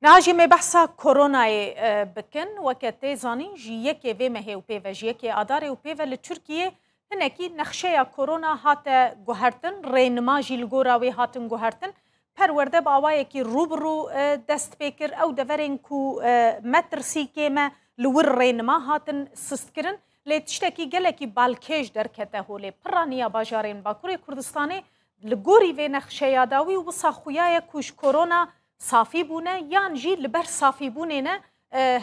ناجي ما بحثا كورونا بكن وكتي زاني جيكي في مهي وبيفا جيكي أداري وبيفا لتركيا هنكي نخشيا كورونا هاتا جوهرتن رينما جي الجوراوي هاتن جوهرتن پرورده باوایی که روبرو دست بکر او دورین کو مترسی کما لور رینما هاتن سست کرن لیتشتکی گلکی بالکیج در کته هولی پرانیا باجارین باکوری کردستانی لگوری و نخشیا داوی و بسا خویای کوش کرونا صافی بونه یان جی لبر صافی بونه نه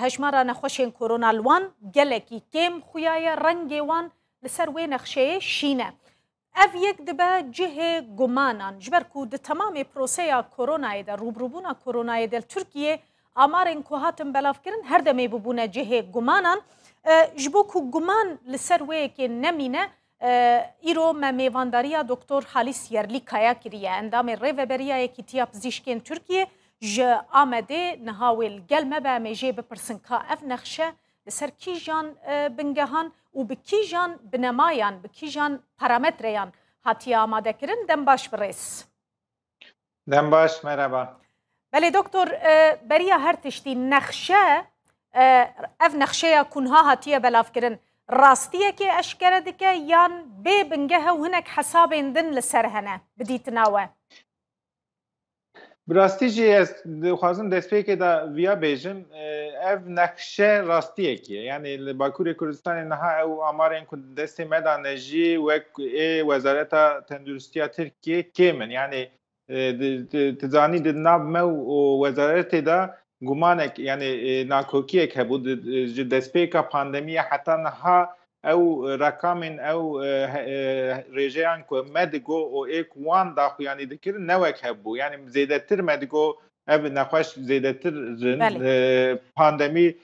هجمارا نخوشین کرونا لوان گلکی کم خویای رنگی وان لسر و نخشیه شینه اف یک دبه جه گمانان جبر کو د تمام پروسه کرونا در روبروبونا کرونا در ترکیه آمارن کو هاتن بلاف کرن هر دمه ببونه جه گمانان جبو کو گمان لسر و که نمینه ایرو میوانداریا دکتر حالیس یرلی کایا کریه اندام ریوبریا کیتیا پزیشکین ترکیه ج آمده نهاول گل مبا میجه بپرسن کا اف نخشه لسر کی جان بنگهان و بکی جان بنمایان بکی جان پارامتریان هاتی آماده کرن دم باش برس دم باش مرحبا بله دکتر بریا هر تشتی نخشه اف نخشه کنها هاتیه بلاف کرن راستیه که اشکره دکه یان بی بنگه و هنک حساب اندن لسر هنه بدیت ناوه براستی جی از خوازم دست که دا ویا بیجم اف نقشه راستیه که یعنی باکوری کردستان نها او آمارین که دست مدانه جی وزارت تندرستی ترکیه کمن یعنی تزانی دناب مو وزارت دا گمانک یعنی ناکوکیه که بود دست که پاندمیه حتی نها او رقمن او رژیان کو مدگو او ایک وان داخو یعنی دکر نوک هبو یعنی زیادتر مدگو او نخوش زیادتر پاندمی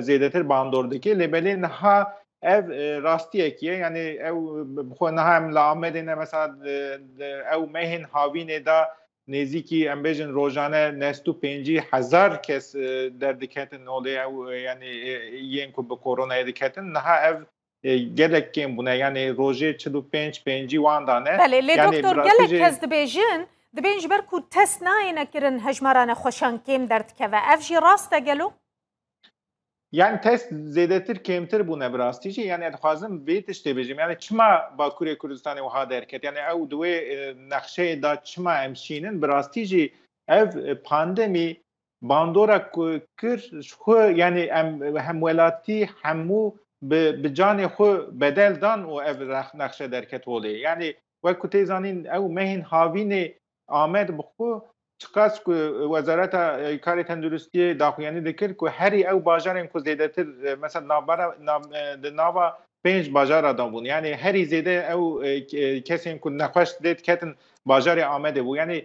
زیادتر باندوردکی لبلی نها او راستیه کیه یعنی او بخو نها هم لامدینه مثلا او مهن هاوینه دا نزدیکی امبیجن روزانه نستو 50,000 کس در دکتن نوله او یعنی یین کو به کرونا دکتن نه او گلک کم بونه یعنی روزه 45 وان دانه بله لی دکتر گلک کس دبیجن جبر کو تست ناینه کرن هجمران خوشان کم درد که و افجی راسته گلو yani test zedetir kemtir buna birastî yani dixwazim vê tiştê bêjim yani çima Bakurê Kurdistanê wiha derket yani ew di wê nexşeyê da çima em şînin birastî jî ev pandemî bandora ku kir xwe yani em hem welatî hemû bi canê xwe bedel dan û ev nexşe derket holê yani wek ku tê zanîn ew mehên havînê amed bi xwe çıkas ku wezareta karê tenduristiyê daxuyanî dikir ku herî ew bajarên ku zêdetir mesela di nava 5 bajara da bûn yani herî zêde ew kesên ku nexweş dê diketin bajarê Amedê bû yani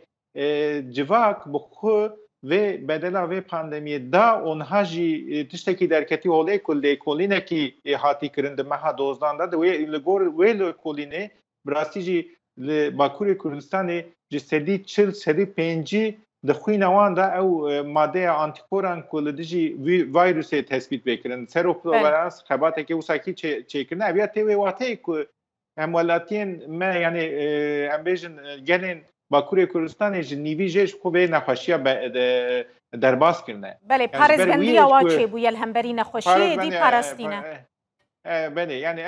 civak bi xwe vê bedela vê pandemiyê da onha jî tiştekî derketî holê ku lêkolînekî hatî kirin di meha dozdan da li gor wê lêkolînê bi rastî jî li Bakurê Kurdistanê ji sedî çil sedî pêncî di xwîna wan da ew madeya antîkoran ku li dijî virusê tespît vêkirin seroprevalans xebatekê wîsakî çêkirine ev ya tê wê wateyê ku em welatiyên me yani em bêjin gelên Bakurê Kurdistanê ji nîvî jê ji xwe vê nexweşiya derbas kirine. Belê parêzbendiya wa çêbûye li hemberî nexweşiyê dî parastîne. Belê yani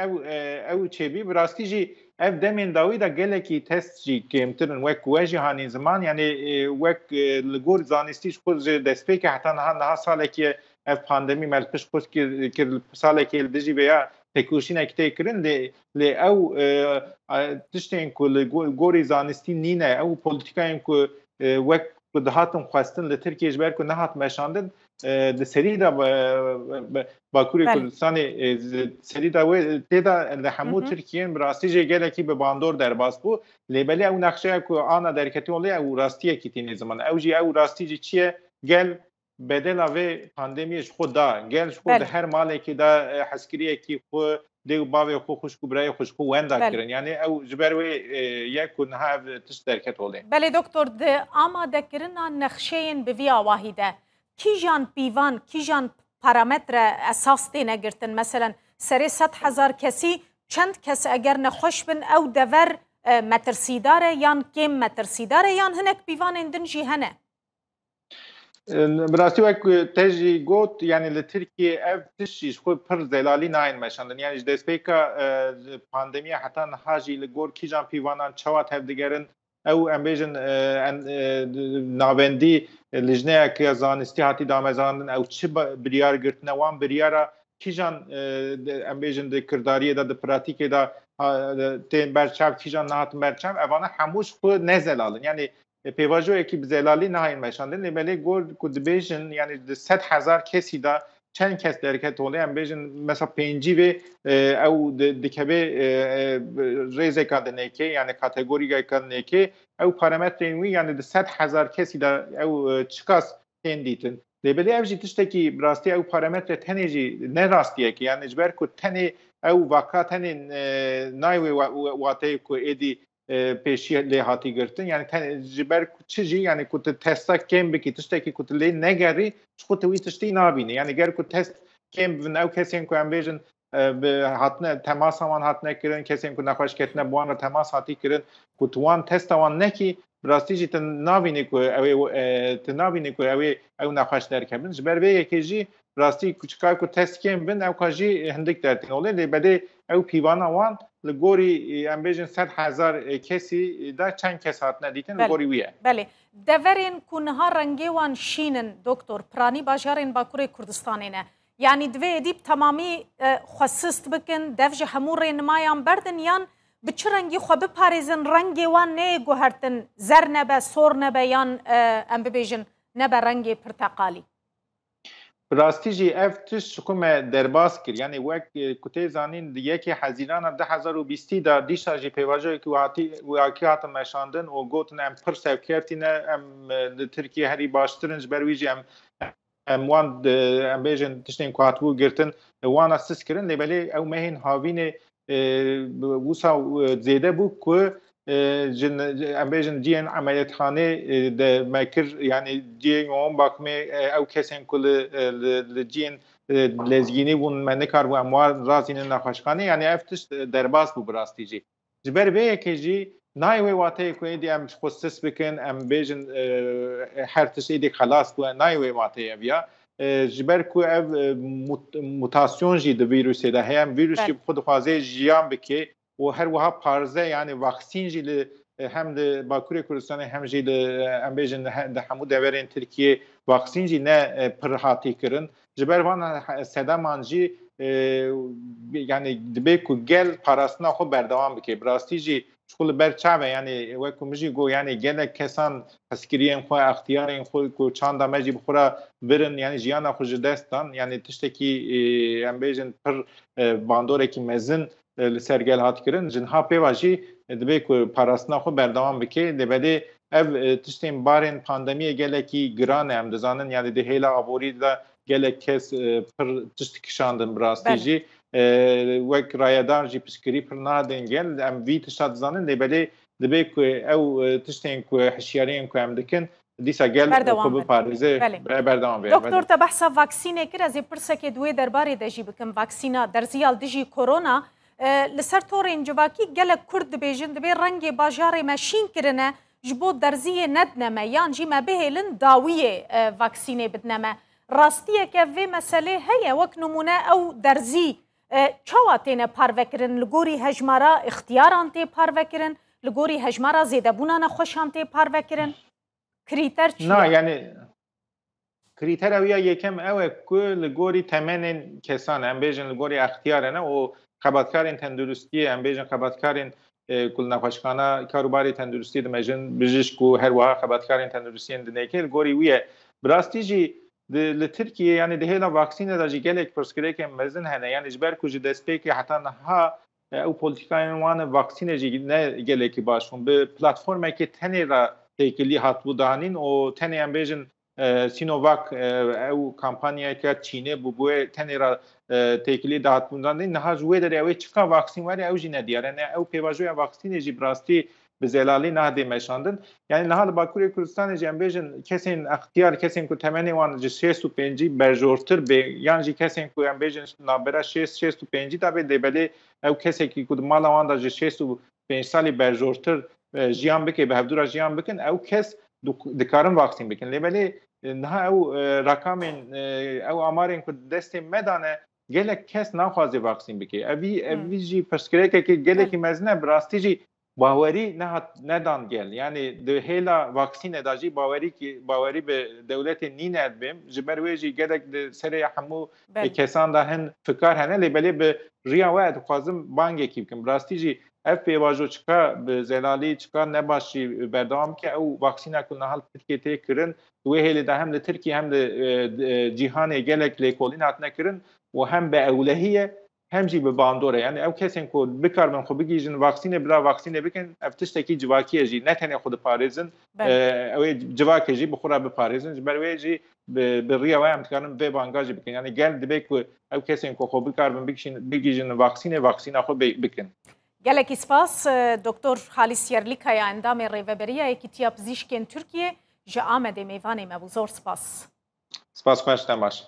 ew çêbî bi rastî jî ev demên dawî da gelekî test jî kêmtirin wek we jî hanî ziman yani wek li gor zanistî ji xwe ji destpêkê heta niha salekê ev pandemî melpiş xwe kir salekê li dijî veya têkoşînekî tê kirin lê ew tiştên ku li gorî zanistî nîne ew polîtikayên ku wek ku dihatin xwestin li Tirkiye ji ber ku nehat meşandin di serî da Bakurê Kurdistanê serî da wê tê da li hemû Tirkiyeyên bi rastî jê gelekî bi bandor derbas bû lêbelê ew nexşeya ku ana derketî holê ew rastiyekî tînê ziman ew jî ew rastî jî çi ye gel bedela vê pandemiyê ji xwe da gel ji xwe di her malekê da hezkiriyekî xwe dê û bavê xwe xwişk û birayê xwe ji xwe wenda kirin yani ew ji ber wê ye ku niha ev tişt derket holê. Belê doktor di amadekirina nexşeyên bi vî awahî de kîjan pîvan kîjan parametre esas têne girtin mesela serê 100,000 kesî çend kes eger nexweş bin ew dever metirsîdar e yan kêm metirsîdar e yan hinek pîvanên din jî hene براستی وک تجی گوت یعنی لترکیه اف تشیش خود پر زلالی ناین مشاندن یعنی دست پیکا پاندمی حتی نهاجی لگور کیجان پیوانان چوات هفدگرن او امبیجن ناوندی لجنه که زانستی هاتی دامزاندن او چه بریار گرتن وان بریارا کیجان امبیجن د کرداری دا د پراتیک دا تین برچاو کیجان نهات برچاو اوانه هموش خود نزلالن یعنی پیواجوی که بزلالی نهاین مشاندن لیبلی گور کد بیشن یعنی 100,000 کسی دا چند کس درکت توله ام بیشن مثلا پنجی و او دکبه ریزه کردنه که یعنی کاتگوری کردنه که او پارامتر اینوی یعنی 100,000 کسی دا او چکاس تندیتن لیبلی اوجی تشتکی براستی او پارامتر تنیجی نه راستیه که یعنی جبر کد تنی او واقع تنی نایوی واته کو ایدی پیشی لحاتی گرتن یعنی جبر چیزی یعنی کت تستا کم بکی تشتکی کت لی نگری چخوت وی تشتی نابینه یعنی گر کت تست کم و نو کسی که امبیجن به هاتنه تماس وان هاتنه کردن کسی که نخواهش کتنه بوان رو تماس هاتی کردن کت وان تست وان نکی براستی جی تنابینه که او نخواهش در کردن جبر به یکی جی راستی کچکای کو تست کم بن او کاجی هندک درتین اوله لی بده او پیوانا وان لگوری امبیجن 100,000 کسی دا چند کس هات ندیتن لگوری ویه بله دورین کنها رنگی وان شینن دکتر پرانی باجارین باکوری کردستانینه یعنی دوی ادیب تمامی خصیصت بکن دفج همون رینمایان بردن یان بچه رنگی خواه بپاریزن رنگی وان نه گوهرتن زر نبه سور نبه یان ام ببیجن نبه رنگی پرتقالی براستی جی اف تش حکومت درباس کرد یعنی وک کته زانین یکی حزیران 2020 دا دیشا جی پیواجه که واقعی هاتم مشاندن و گوتن ام پر سوکرتینه ام ترکیه هری باشترنج برویجی ام وان ام بیجن تشتین کواتبو گرتن وان اسس کرن لیبلی او مهین هاوین وسا زیده بو که امبیجن جین عملیات خانه د مکر یعنی جین اون باکمه او کسین کل جین لزگینی بون من کار و اموال رازین نخوشخانه یعنی افتش درباس بو براستی جی جبر به یکی جی نایوی واته کو ایدی ام خصص بکن ام بیجن هر تش ایدی خلاص بو نایوی واته بیا جبر کو موتاسیون جی د ویروس ده هم ویروس کی خود خوازه جیان بکی و هر وها پارزه یعنی واکسین جی هم د باکوری کردستان هم جی د امبیجن د همو دورین ترکیه واکسین جی نه پر هاتی کرن جبر وان سدمان جی یعنی دبی کو گل پاراستنا خو بردوام بکی براستی جی شغل برچاوه یعنی وکو مجی گو یعنی گل کسان اسکرین خو اختیارین خو کو چاند مجی بخورا برن یعنی جیانا خو دستان یعنی تشتکی امبیجن پر باندور کی مزن سرگل هات کرن جنها پیواجی دبی کو پاراستنا خو بردوام بکی دبده ev tiştên barên pandemiyê gelekî giran e em dizanin yani di hêla aborî de gelek kes pir tişt kişandin bi rastî jî wek rayedar jî piştgirî pir nadên gel em vî tişta dizanin lêbelê dibe ku ew tiştên ku hişyariyên ku em dikin dîsa gel xwe biparêze berdewam bê. Doktor te behsa vaksînê kir ez ê pirsekê duê derbarê de jî bikim vaksîna derziyal dijî korona li ser torên civakî gelek Kurd dibêjin dibe rengê bajarê me şîn kirine ji bo derziyê nedneme yan jî me bihêlin dawiyê vaksînê bidneme. Rastiyeke vê meselê heye wek numune ew derzî çawa têne parvekirin li gorî hejmara ixtiyaran tê parvekirin li gorî hejmara zêdebûna nexweşan tê parvekirin krîter çi ye? Yani krîter ew ya yekem ew e ku li gorî temenên kesan em bêjin li gorî ixtiyarê ne û xebatkarên tenduristiyê em bêjin xebatkarên کل نخوشخانه کاروباری تندرستی دمجن بجش کو هر وها خبرکارین تندرستی دنیکل گوری ویه براستی جی ل ترکیه یعنی ده هلا واکسین دا جی گلک پرسکری که مزن هنه یعنی جبر کو جی دسپیک حتی نه او پولیتیکاین وان واکسین جی نه گلک باشون به پلتفرم که تنی را تکلی هات بودانین او تنی ام بیژن سینوواک او کمپانیا که چینه بوبوه تنی را تکلی دهات بودن نه جوی داره اوی چکا واکسین ولی او جی ندیاره نه او پیواجوی واکسین جی براستی به زلالی نه دی مشاندن یعنی نه حال باکوری کردستان جی امبیجن کسین اختیار کسین کو تمنی وان جی 65 برجورتر به یعنی جی کسین کو امبیجن نابرا 65 تا به دبلی او کسی کی کو مال وان دا جی 65 سالی برجورتر جیان بکه به هفدورا جیان بکن او کس دکارن واکسین بکن لیبلی نها او رقمین او آمارین که دست مدانه gelek kes naxwaze vaksîn bike. Evî jî pirsgirêkekê gelekî mezin bi rastî jî bawerî nedan gel. Yani di hêla vaksînê da jî bawerî bi dewletê nîne bêm ji ber wê jî gelek di serê hemû kesan da hin fikar hene lê belê bi riya we dixwazim bangekî bikim. Bi rastî jî ev pêvajo çika bi zelalî çika ne baş jî berdewam bike ew vaksîna ku nihal Tirkiye tê kirin wê hêlê de hem li Tirkiye hem li cîhanê gelek lêkolîn hatine kirin و هم به اولهیه هم جی به باندوره یعنی او کسین کو بکارن خو بگیجن واکسینه بلا واکسینه بکن افتشتکی جواکیه جی نه تنه خود پاریزن او جواکی جی بخورا به پاریزن بروی جی به ریا و امکانم به بانگاجی بکن یعنی گل دبی کو او کسین کو خو بکارن بگیجن واکسینه خو بکن gelekî spas Doktor Halis Yerlikaya endamê rêveberiya Yekîtiya Pizîşkên Tirkiye ji Amedê mêvanê me bû zor spas. Spas xweş te baş.